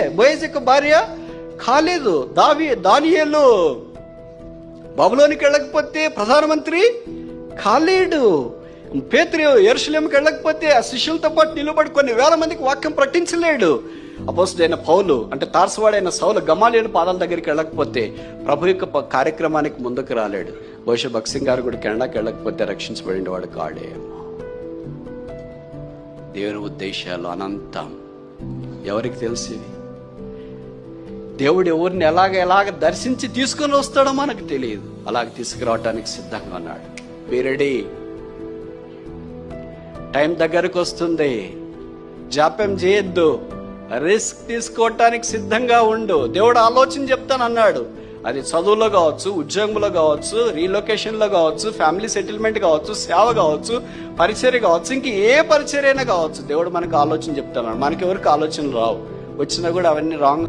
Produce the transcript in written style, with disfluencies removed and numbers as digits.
Boaz యొక్క భార్య కాలేదు. దానియేలు బబులోనికి వెళ్ళకపోతే ప్రధానమంత్రి కాలేడు. పేతురు యెరూషలేముకి వెళ్ళకపోతే ఆ శిష్యులతో పాటు నిలబడి కొన్ని వేల మందికి వాక్యం ప్రకటించలేడు. అపోస్తలుడైన పౌలు అంటే తార్సువాడైన సౌలు గమాలియేలు పాదాల దగ్గరికి వెళ్ళకపోతే ప్రభు యొక్క కార్యక్రమానికి ముందుకు రాలేడు. బహుశా భగత్ సింగ్ గారు కూడా కెనడాకి వెళ్ళకపోతే రక్షించబడిన వాడు కాడేమో. దేవుని ఉద్దేశాలు అనంతం, ఎవరికి తెలిసేవి? దేవుడు ఎవరిని ఎలాగ దర్శించి తీసుకొని వస్తాడో మనకు తెలియదు. అలాగ తీసుకురావటానికి సిద్ధంగా ఉన్నాడు. Be ready. టైం దగ్గరకు వస్తుంది, జాప్యం చేయొద్దు, రిస్క్ తీసుకోవటానికి సిద్ధంగా ఉండు. దేవుడు ఆలోచన చెప్తానన్నాడు. అది చదువులో కావచ్చు, ఉద్యోగంలో కావచ్చు, రీలొకేషన్లో కావచ్చు, ఫ్యామిలీ సెటిల్మెంట్ కావచ్చు, సేవ కావచ్చు, పరిచర్య కావచ్చు, ఇంక ఏ పరిచర్య అయినా కావచ్చు. దేవుడు మనకు ఆలోచన చెప్తాను. మనకి ఎవరికి ఆలోచనలు రావు, వచ్చినా కూడా అవన్నీ రాంగ్.